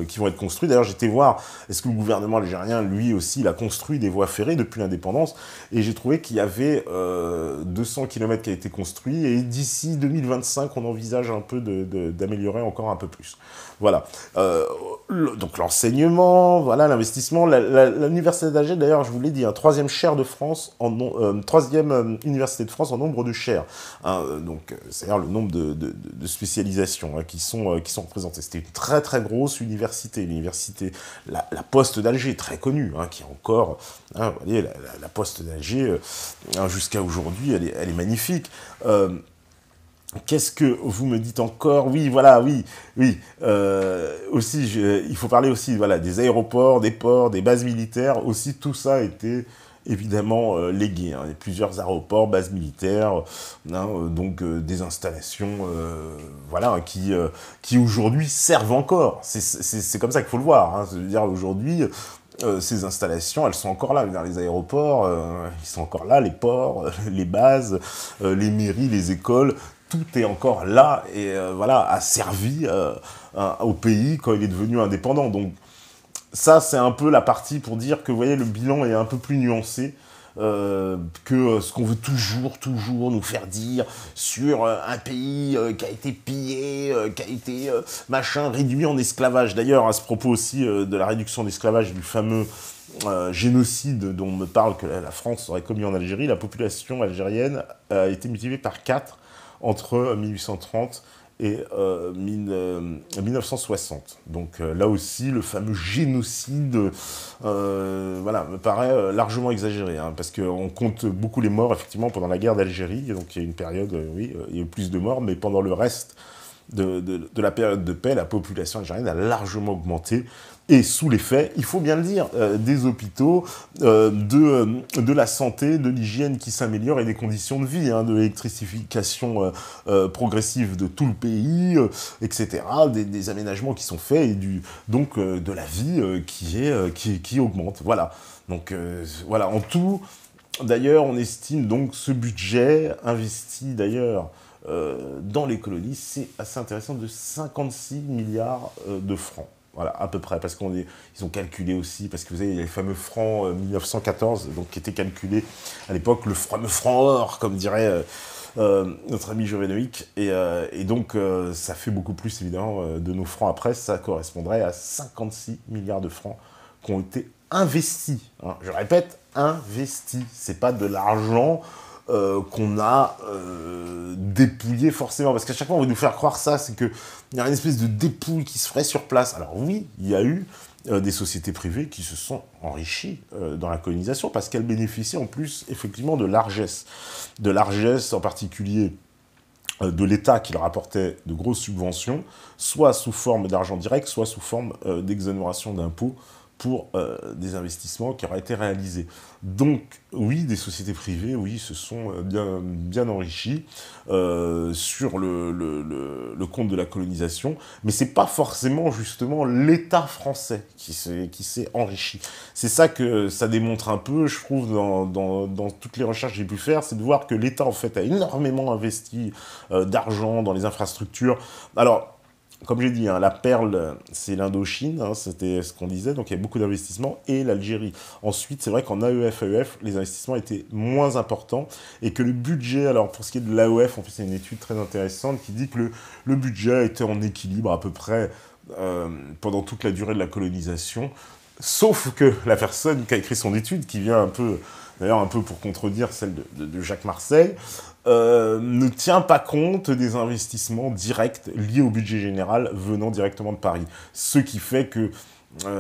qui vont être construites. D'ailleurs, j'étais voir, est-ce que le gouvernement algérien, lui aussi, il a construit des voies ferrées depuis l'indépendance, et j'ai trouvé qu'il y avait 200 km qui a été construit, et d'ici 2025, on envisage un peu d'améliorer encore un peu plus. Voilà. Donc l'enseignement, voilà, l'investissement, l'université d'Alger, d'ailleurs, je vous l'ai dit, troisième chaire de France, troisième université de France en nombre de chaires, hein, c'est-à-dire le nombre de spécialisations, hein, qui sont représentées. C'était une très très grosse université, la Poste d'Alger, très connue, hein, qui est encore, hein, vous voyez, la Poste d'Alger, hein, jusqu'à aujourd'hui, elle est magnifique. Qu'est-ce que vous me dites encore? Oui, voilà, oui. Aussi, il faut parler aussi, voilà, des aéroports, des ports, des bases militaires. Aussi, tout ça a été évidemment légué. Hein. Il y a plusieurs aéroports, bases militaires, hein, des installations, voilà, qui aujourd'hui servent encore. C'est comme ça qu'il faut le voir. Hein. C'est-à-dire aujourd'hui. Ces installations, elles sont encore là, les aéroports, ils sont encore là, les ports, les bases, les mairies, les écoles, tout est encore là et voilà, a servi au pays quand il est devenu indépendant. Donc ça, c'est un peu la partie pour dire que, vous voyez, le bilan est un peu plus nuancé que ce qu'on veut toujours nous faire dire sur un pays qui a été pillé, qui a été réduit en esclavage. D'ailleurs, à ce propos aussi de la réduction d'esclavage, du fameux génocide dont on me parle que la France aurait commis en Algérie, la population algérienne a été multipliée par 4 entre 1830 et 1960. Donc là aussi, le fameux génocide voilà, me paraît largement exagéré, hein, parce qu'on compte beaucoup les morts, effectivement, pendant la guerre d'Algérie. Donc il y a une période, oui, il y a eu plus de morts, mais pendant le reste de la période de paix, la population algérienne a largement augmenté. Et sous l'effet, il faut bien le dire, des hôpitaux, de la santé, de l'hygiène qui s'améliore et des conditions de vie, hein, de l'électrification progressive de tout le pays, etc. Des aménagements qui sont faits et de la vie qui augmente. Voilà. Donc voilà, en tout, d'ailleurs, on estime donc ce budget investi d'ailleurs dans les colonies, c'est assez intéressant, de 56 milliards de francs. Voilà, à peu près, parce ils ont calculé aussi, parce que vous avez les fameux francs 1914, donc qui étaient calculés à l'époque, le fameux franc or, comme dirait notre ami Jovanovic, et donc ça fait beaucoup plus évidemment de nos francs après, ça correspondrait à 56 milliards de francs qui ont été investis, hein. Je répète, investis, c'est pas de l'argent qu'on a dépouillé forcément, parce qu'à chaque fois on veut nous faire croire ça, c'est qu'il y a une espèce de dépouille qui se ferait sur place. Alors oui, il y a eu des sociétés privées qui se sont enrichies dans la colonisation, parce qu'elles bénéficient en plus effectivement de largesse en particulier de l'État qui leur apportait de grosses subventions, soit sous forme d'argent direct, soit sous forme d'exonération d'impôts pour des investissements qui auraient été réalisés. Donc, oui, des sociétés privées, oui, se sont bien enrichies sur le compte de la colonisation, mais c'est pas forcément, justement, l'État français qui s'est enrichi. C'est ça que ça démontre un peu, je trouve, dans toutes les recherches que j'ai pu faire, c'est de voir que l'État, en fait, a énormément investi d'argent dans les infrastructures. Alors, comme j'ai dit, hein, la perle, c'est l'Indochine, hein, c'était ce qu'on disait, donc il y a beaucoup d'investissements, et l'Algérie. Ensuite, c'est vrai qu'en AEF, les investissements étaient moins importants, et que le budget, alors pour ce qui est de l'AEF, en fait, c'est une étude très intéressante qui dit que le budget était en équilibre à peu près pendant toute la durée de la colonisation, sauf que la personne qui a écrit son étude, qui vient un peu, d'ailleurs un peu pour contredire celle de Jacques Marseille, ne tient pas compte des investissements directs liés au budget général venant directement de Paris. Ce qui fait que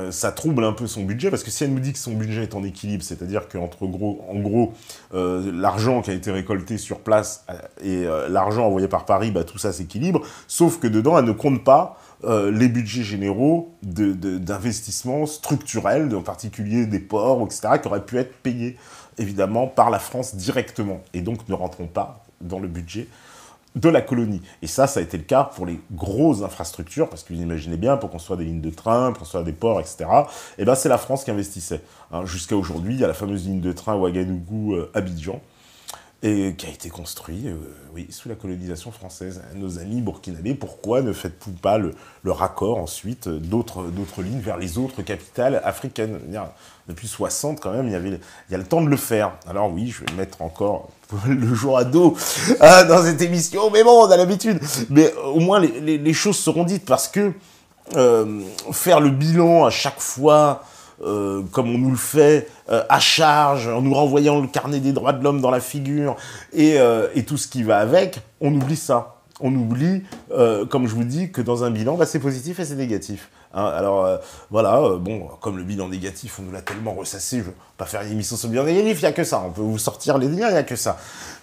ça trouble un peu son budget, parce que si elle nous dit que son budget est en équilibre, c'est-à-dire qu'en gros, l'argent qui a été récolté sur place et l'argent envoyé par Paris, bah, tout ça s'équilibre, sauf que dedans, elle ne compte pas les budgets généraux d'investissements structurels, en particulier des ports, etc., qui auraient pu être payés, évidemment, par la France directement, et donc ne rentreront pas dans le budget de la colonie. Et ça a été le cas pour les grosses infrastructures, parce que vous imaginez bien, pour construire des lignes de train, pour construire des ports, etc., et ben c'est la France qui investissait. Hein, jusqu'à aujourd'hui, il y a la fameuse ligne de train Ouagadougou-Abidjan, et qui a été construit, oui, sous la colonisation française. Nos amis burkinabés, pourquoi ne faites-vous pas le raccord ensuite d'autres lignes vers les autres capitales africaines? Depuis 60, quand même, il y a le temps de le faire. Alors oui, je vais mettre encore le jour à dos dans cette émission, mais bon, on a l'habitude. Mais au moins, les choses seront dites, parce que faire le bilan à chaque fois, comme on nous le fait, à charge, en nous renvoyant le carnet des droits de l'homme dans la figure, et tout ce qui va avec, on oublie ça. On oublie, comme je vous dis, que dans un bilan, bah, c'est positif et c'est négatif. Hein, alors, voilà, bon, comme le bilan négatif, on nous l'a tellement ressassé, je ne veux pas faire une émission sur le bilan négatif, il n'y a que ça, on peut vous sortir les liens, il n'y a que ça.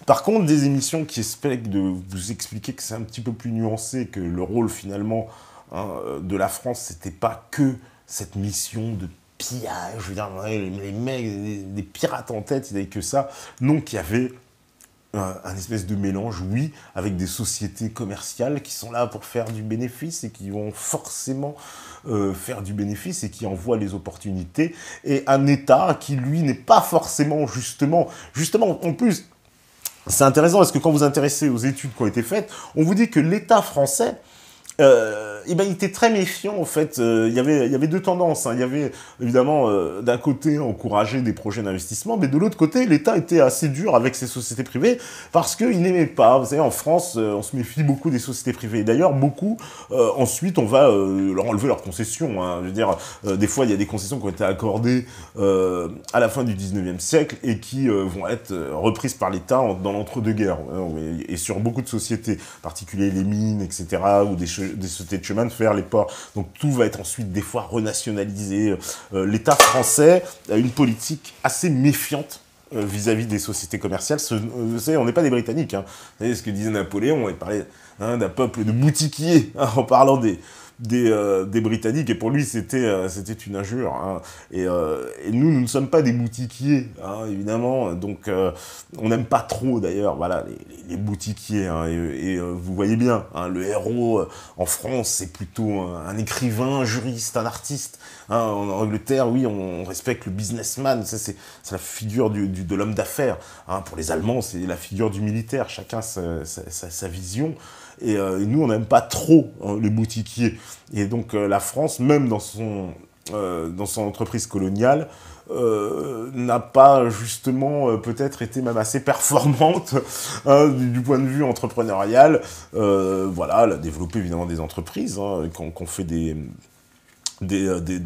Par contre, des émissions qui espèrent de vous expliquer que c'est un petit peu plus nuancé, que le rôle, finalement, hein, de la France, c'était pas que cette mission de pillage, je veux dire, les mecs, des pirates en tête, il n'y avait que ça. Non, qu'il y avait un espèce de mélange, oui, avec des sociétés commerciales qui sont là pour faire du bénéfice et qui vont forcément faire du bénéfice et qui envoient les opportunités, et un État qui, lui, n'est pas forcément, justement, en plus, c'est intéressant parce que quand vous vous intéressez aux études qui ont été faites, on vous dit que l'État français, eh ben, il était très méfiant, en fait. Il y avait deux tendances, hein. Il y avait, évidemment, d'un côté, encourager des projets d'investissement, mais de l'autre côté, l'État était assez dur avec ces sociétés privées, parce qu'il n'aimait pas. Vous savez, en France, on se méfie beaucoup des sociétés privées. D'ailleurs, beaucoup, ensuite, on va leur enlever leurs concessions, hein. Je veux dire, des fois, il y a des concessions qui ont été accordées à la fin du 19e siècle, et qui vont être reprises par l'État dans l'entre-deux-guerres. Et sur beaucoup de sociétés, en particulier les mines, etc., ou des sociétés de chemin de fer, les ports. Donc tout va être ensuite des fois renationalisé. L'État français a une politique assez méfiante vis-à-vis des sociétés commerciales. Vous savez, on n'est pas des Britanniques. Hein. Vous savez ce que disait Napoléon, il parlait d'un peuple de boutiquiers, hein, en parlant des Britanniques, et pour lui c'était une injure, hein. Et nous ne sommes pas des boutiquiers, hein, évidemment, donc on n'aime pas trop d'ailleurs, voilà, les boutiquiers, hein, et vous voyez bien, hein, le héros en France c'est plutôt un écrivain, un juriste, un artiste, hein. En Angleterre, oui, on respecte le businessman, c'est la figure de l'homme d'affaires, hein. Pour les Allemands c'est la figure du militaire, chacun sa vision. Et nous, on n'aime pas trop hein, les boutiquiers. Et donc la France, même dans son entreprise coloniale, n'a pas justement peut-être été même assez performante hein, du point de vue entrepreneurial. Voilà, elle a développé évidemment des entreprises hein, qui ont fait des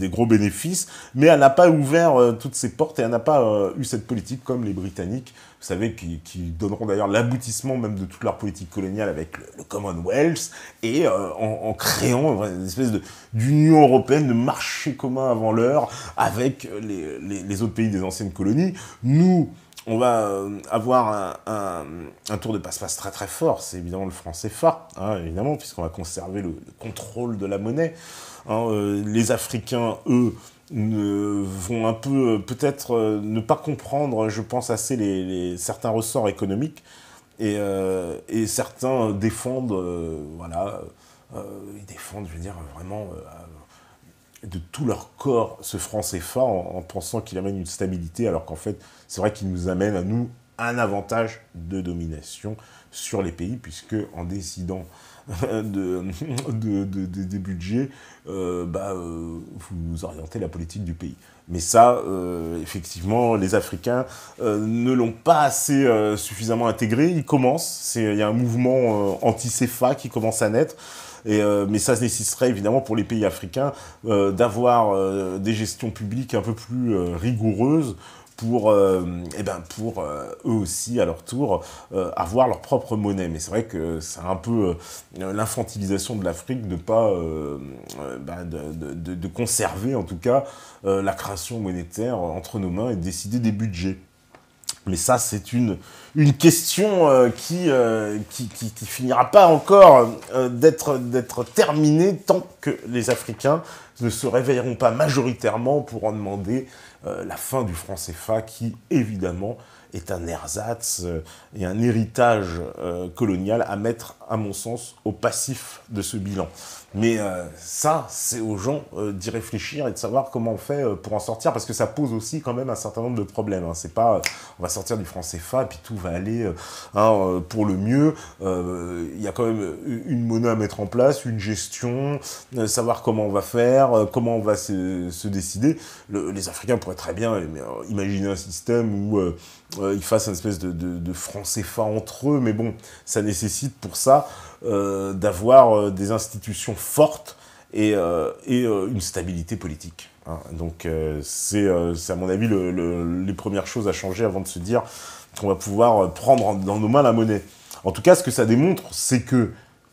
gros bénéfices, mais elle n'a pas ouvert toutes ses portes et elle n'a pas eu cette politique comme les Britanniques, vous savez, qui donneront d'ailleurs l'aboutissement même de toute leur politique coloniale avec le Commonwealth et en créant une espèce d'union européenne, de marché commun avant l'heure avec les autres pays des anciennes colonies. Nous, on va avoir un tour de passe-passe très très fort, c'est évidemment le franc CFA, hein, évidemment, puisqu'on va conserver le contrôle de la monnaie. Hein, les Africains, eux, vont un peu, peut-être, ne pas comprendre, je pense, assez certains ressorts économiques, et certains défendent, voilà, ils défendent, je veux dire, vraiment de tout leur corps ce franc CFA en pensant qu'il amène une stabilité, alors qu'en fait, c'est vrai qu'il nous amène à nous un avantage de domination sur les pays, puisque en décidant des budgets, vous orientez la politique du pays. Mais ça, effectivement, les Africains ne l'ont pas assez suffisamment intégré. Ils commencent, il y a un mouvement anti-CFA qui commence à naître. Mais ça nécessiterait évidemment pour les pays africains d'avoir des gestions publiques un peu plus rigoureuses pour eux aussi, à leur tour, avoir leur propre monnaie. Mais c'est vrai que c'est un peu l'infantilisation de l'Afrique de pas de conserver, en tout cas, la création monétaire entre nos mains et de décider des budgets. Mais ça, c'est une question qui finira pas encore d'être terminée tant que les Africains ne se réveilleront pas majoritairement pour en demander la fin du franc CFA, qui, évidemment, est un ersatz et un héritage colonial à mettre, à mon sens, au passif de ce bilan. Mais ça, c'est aux gens d'y réfléchir et de savoir comment on fait pour en sortir, parce que ça pose aussi quand même un certain nombre de problèmes. Hein. C'est pas, on va sortir du franc CFA et puis tout va aller pour le mieux. Il y a quand même une monnaie à mettre en place, une gestion, savoir comment on va faire, comment on va se décider. Les Africains pourraient très bien imaginer un système où ils fassent une espèce de franc CFA entre eux, mais bon, ça nécessite pour ça d'avoir des institutions fortes et une stabilité politique. Hein. Donc c'est à mon avis les premières choses à changer avant de se dire qu'on va pouvoir prendre dans nos mains la monnaie. En tout cas, ce que ça démontre, c'est que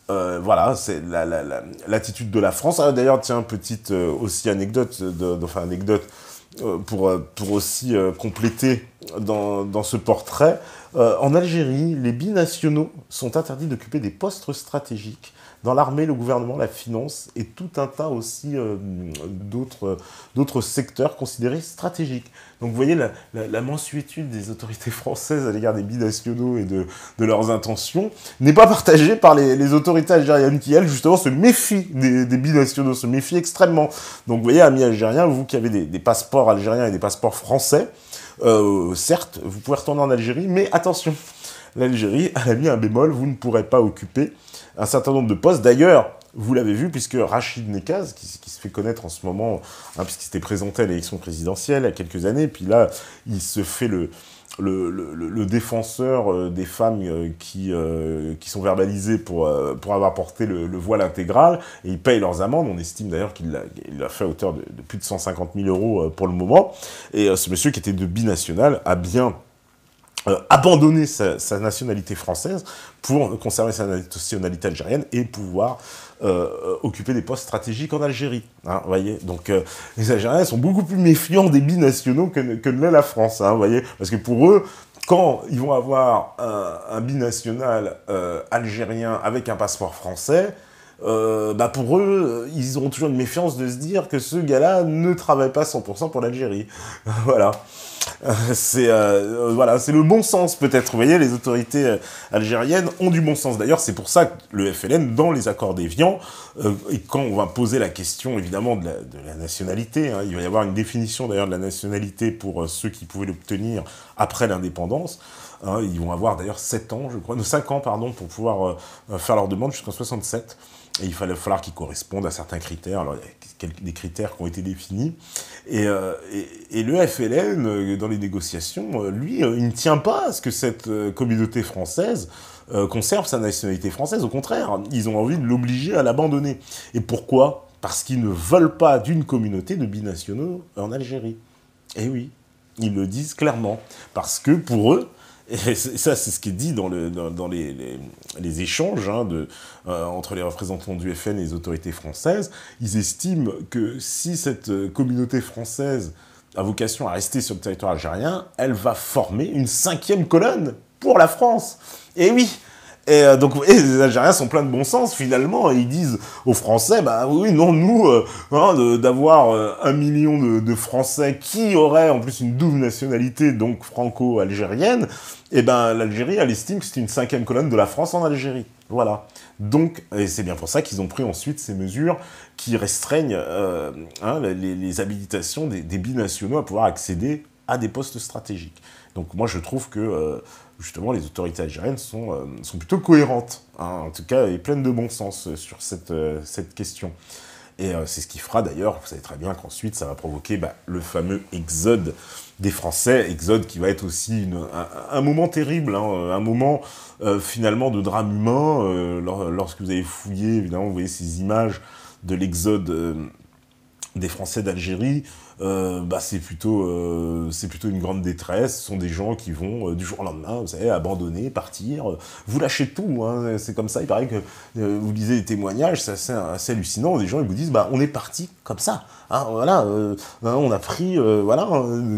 voilà, c'est l'attitude de la France. Ah, d'ailleurs, tiens, petite aussi anecdote, anecdote pour aussi compléter dans ce portrait. En Algérie, les binationaux sont interdits d'occuper des postes stratégiques dans l'armée, le gouvernement, la finance et tout un tas aussi d'autres secteurs considérés stratégiques. Donc vous voyez la mansuétude des autorités françaises à l'égard des binationaux et de leurs intentions n'est pas partagée par les autorités algériennes qui, elles, justement, se méfient des binationaux, se méfient extrêmement. Donc vous voyez, amis algériens, vous qui avez des passeports algériens et des passeports français, certes, vous pouvez retourner en Algérie, mais attention, l'Algérie, elle a mis un bémol, vous ne pourrez pas occuper un certain nombre de postes. D'ailleurs, vous l'avez vu, puisque Rachid Nekaz, qui se fait connaître en ce moment, hein, puisqu'il s'était présenté à l'élection présidentielle il y a quelques années, puis là, il se fait le défenseur des femmes qui sont verbalisées pour avoir porté le voile intégral, et ils payent leurs amendes. On estime d'ailleurs qu'il l'a fait à hauteur de plus de 150 000 € pour le moment. Et ce monsieur qui était de binational a bien abandonner sa nationalité française pour conserver sa nationalité algérienne et pouvoir occuper des postes stratégiques en Algérie. Hein, voyez, donc les Algériens sont beaucoup plus méfiants des binationaux que ne l'est la France. Hein, voyez, parce que pour eux, quand ils vont avoir un binational algérien avec un passeport français, pour eux, ils auront toujours une méfiance de se dire que ce gars-là ne travaille pas 100% pour l'Algérie. Voilà. Voilà, c'est le bon sens peut-être. Vous voyez, les autorités algériennes ont du bon sens. D'ailleurs, c'est pour ça que le FLN, dans les accords d'Évian, et quand on va poser la question évidemment de la nationalité, hein, il va y avoir une définition d'ailleurs de la nationalité pour ceux qui pouvaient l'obtenir après l'indépendance. Hein, ils vont avoir d'ailleurs 7 ans, je crois, 5 ans, pardon, pour pouvoir faire leur demande jusqu'en 67. Et il va falloir qu'ils correspondent à certains critères. Alors, il y a des critères qui ont été définis. Et le FLN, dans les négociations, lui, il ne tient pas à ce que cette communauté française conserve sa nationalité française. Au contraire, ils ont envie de l'obliger à l'abandonner. Et pourquoi? Parce qu'ils ne veulent pas d'une communauté de binationaux en Algérie. Et oui, ils le disent clairement. Parce que pour eux, et ça, c'est ce qui est dit dans les échanges hein, entre les représentants du FN et les autorités françaises. Ils estiment que si cette communauté française a vocation à rester sur le territoire algérien, elle va former une 5e colonne pour la France. Et oui. Et donc, vous voyez, les Algériens sont pleins de bon sens, finalement, et ils disent aux Français, bah oui, non, nous, d'avoir 1 million de Français qui auraient en plus une double nationalité, donc franco-algérienne, et ben l'Algérie, elle estime que c'est une 5e colonne de la France en Algérie. Voilà. Donc, et c'est bien pour ça qu'ils ont pris ensuite ces mesures qui restreignent les habilitations des binationaux à pouvoir accéder à des postes stratégiques. Donc moi, je trouve que justement, les autorités algériennes sont plutôt cohérentes, hein, en tout cas, et pleines de bon sens sur cette question. Et c'est ce qui fera d'ailleurs, vous savez très bien qu'ensuite, ça va provoquer le fameux exode des Français, exode qui va être aussi un moment terrible, hein, un moment finalement de drame humain. Lorsque vous avez fouillé, évidemment, vous voyez ces images de l'exode des Français d'Algérie, c'est plutôt une grande détresse. Ce sont des gens qui vont du jour au lendemain, vous savez, abandonner, partir. Vous lâchez tout, hein, c'est comme ça. Il paraît que vous lisez des témoignages, c'est assez hallucinant. Des gens ils vous disent, on est parti comme ça. Hein, voilà, on a pris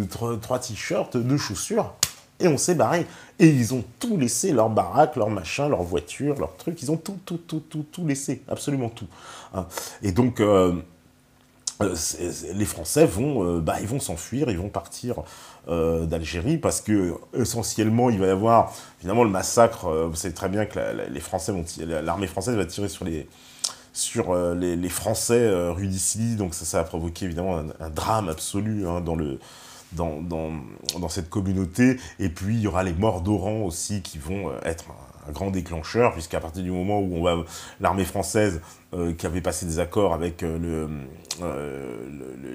3 t-shirts, 2 chaussures. Et on s'est barré. Et ils ont tout laissé, leur baraque, leur machin, leur voiture, leur truc. Ils ont tout laissé, absolument tout. Hein. Et donc, les Français ils vont s'enfuir, ils vont partir d'Algérie parce que essentiellement il va y avoir finalement le massacre. Vous savez très bien que l'armée française va tirer sur les Français rue d'Issy, donc ça va provoquer évidemment un drame absolu hein, dans cette communauté. Et puis il y aura les morts d'Oran aussi qui vont être un grand déclencheur, puisqu'à partir du moment où l'armée française qui avait passé des accords avec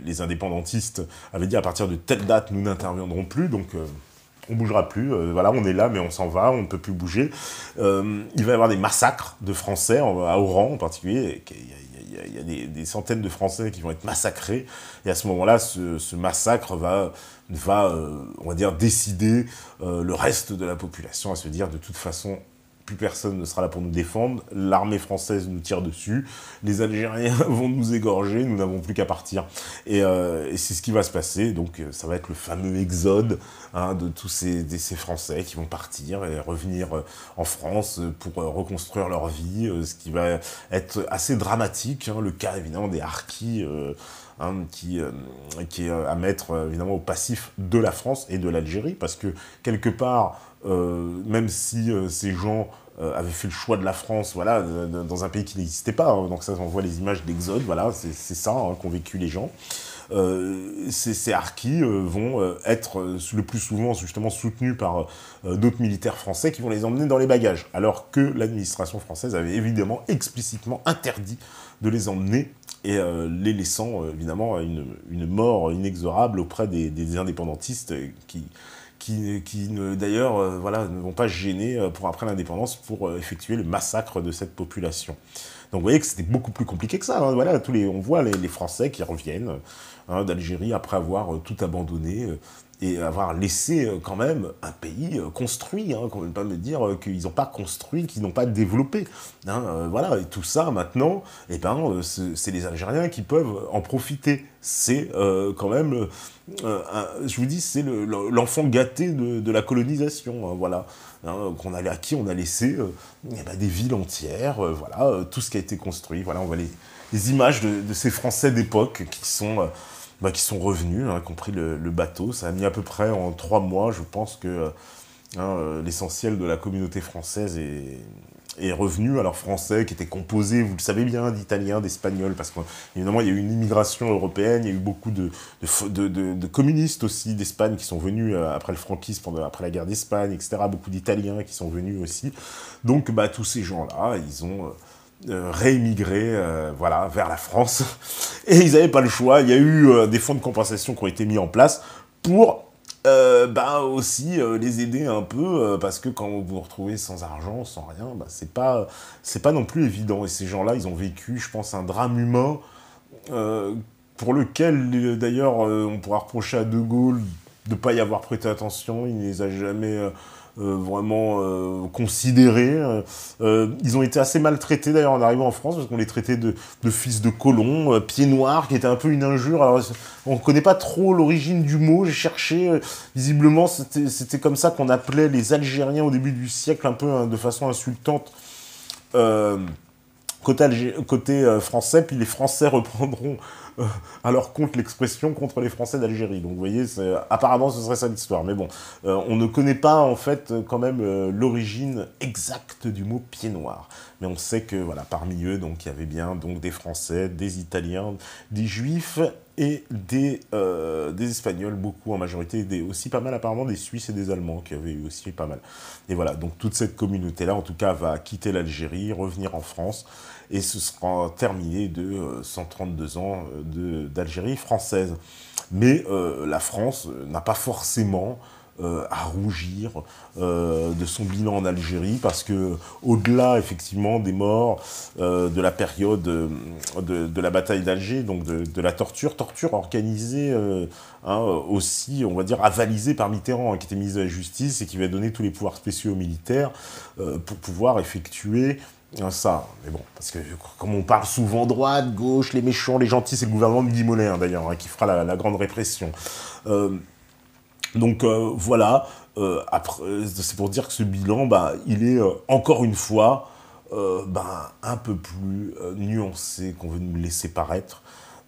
les indépendantistes avait dit à partir de telle date nous n'interviendrons plus, donc on bougera plus, voilà, on est là mais on s'en va, on ne peut plus bouger. Il va y avoir des massacres de Français, à Oran en particulier. Il y a des centaines de Français qui vont être massacrés, et à ce moment-là, ce massacre va on va dire, décider le reste de la population à se dire, de toute façon, plus personne ne sera là pour nous défendre, l'armée française nous tire dessus, les Algériens vont nous égorger, nous n'avons plus qu'à partir. Et c'est ce qui va se passer, donc ça va être le fameux exode hein, de tous ces Français qui vont partir et revenir en France pour reconstruire leur vie, ce qui va être assez dramatique, hein, le cas évidemment des harkis, qui est à mettre évidemment au passif de la France et de l'Algérie, parce que quelque part, même si ces gens avaient fait le choix de la France, voilà, dans un pays qui n'existait pas, hein, donc ça on voit les images d'exode, voilà, c'est ça hein, qu'ont vécu les gens. Ces harkis vont être le plus souvent justement soutenus par d'autres militaires français qui vont les emmener dans les bagages, alors que l'administration française avait évidemment explicitement interdit de les emmener, et les laissant évidemment une mort inexorable auprès des indépendantistes qui d'ailleurs ne vont pas se gêner pour après l'indépendance pour effectuer le massacre de cette population. Donc vous voyez que c'était beaucoup plus compliqué que ça. Hein. Voilà, on voit les Français qui reviennent hein, d'Algérie après avoir tout abandonné. et avoir laissé quand même un pays construit, hein, qu'on ne peut pas me dire qu'ils n'ont pas construit, qu'ils n'ont pas développé. Hein, voilà, et tout ça, maintenant, eh ben, c'est les Algériens qui peuvent en profiter. C'est quand même, je vous dis, c'est l'enfant gâté de la colonisation, hein, voilà. Hein, à qui on a laissé eh ben, des villes entières, voilà, tout ce qui a été construit. Voilà, on voit les images de ces Français d'époque qui sont revenus, hein, y compris le bateau. Ça a mis à peu près en 3 mois, je pense que l'essentiel de la communauté française est revenu. Alors français qui était composé, vous le savez bien, d'Italiens, d'Espagnols, parce qu'évidemment il y a eu une immigration européenne, il y a eu beaucoup de communistes aussi d'Espagne qui sont venus après le franquisme, après la guerre d'Espagne, etc. Beaucoup d'Italiens qui sont venus aussi. Donc bah, tous ces gens-là, ils ont réémigré voilà, vers la France. Et ils n'avaient pas le choix. Il y a eu des fonds de compensation qui ont été mis en place pour bah aussi les aider un peu, parce que quand vous vous retrouvez sans argent, sans rien, bah, c'est pas non plus évident. Et ces gens-là, ils ont vécu, je pense, un drame humain pour lequel, d'ailleurs, on pourra reprocher à De Gaulle de ne pas y avoir prêté attention. Il ne les a jamais vraiment considérés. Ils ont été assez maltraités d'ailleurs en arrivant en France, parce qu'on les traitait de fils de colons, pieds noirs, qui était un peu une injure. Alors on ne connaît pas trop l'origine du mot, j'ai cherché, visiblement c'était comme ça qu'on appelait les Algériens au début du siècle, un peu hein, de façon insultante. Côté français, puis les Français reprendront à leur compte l'expression contre les Français d'Algérie. Donc vous voyez, apparemment ce serait ça l'histoire. Mais bon, on ne connaît pas en fait quand même l'origine exacte du mot pied noir. Mais on sait que voilà, parmi eux, donc il y avait bien donc des Français, des Italiens, des Juifs et des Espagnols, beaucoup en majorité, aussi pas mal apparemment des Suisses et des Allemands qui avaient eu aussi pas mal. Et voilà, donc toute cette communauté-là, en tout cas, va quitter l'Algérie, revenir en France, et ce sera terminé de 132 ans d'Algérie française. Mais la France n'a pas forcément à rougir de son bilan en Algérie, parce que au-delà effectivement des morts de la période de la bataille d'Alger, donc de la torture organisée hein, aussi, on va dire, avalisée par Mitterrand, hein, qui était ministre de la Justice et qui va donner tous les pouvoirs spéciaux aux militaires pour pouvoir effectuer ça. Mais bon, parce que comme on parle souvent droite, gauche, les méchants, les gentils, c'est le gouvernement de Guy Mollet, hein, d'ailleurs, hein, qui fera la grande répression. Donc voilà, c'est pour dire que ce bilan, bah, il est encore une fois bah, un peu plus nuancé qu'on veut nous laisser paraître,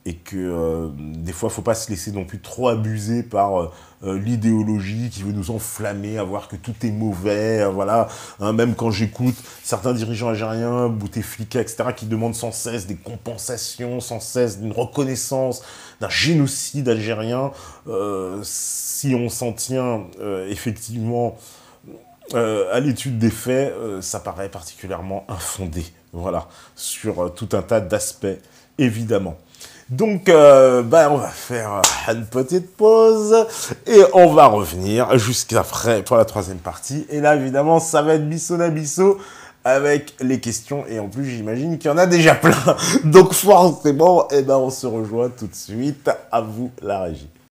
et que des fois, il ne faut pas se laisser non plus trop abuser par l'idéologie qui veut nous enflammer, à voir que tout est mauvais, voilà. Hein, même quand j'écoute certains dirigeants algériens, Bouteflika, etc., qui demandent sans cesse des compensations, sans cesse une reconnaissance d'un génocide algérien, si on s'en tient effectivement à l'étude des faits, ça paraît particulièrement infondé, voilà, sur tout un tas d'aspects, évidemment. Donc, bah, on va faire une petite pause et on va revenir jusqu'après pour la 3e partie. Et là, évidemment, ça va être Bissot avec les questions. Et en plus, j'imagine qu'il y en a déjà plein. Donc, forcément, eh ben, on se rejoint tout de suite. À vous, la régie.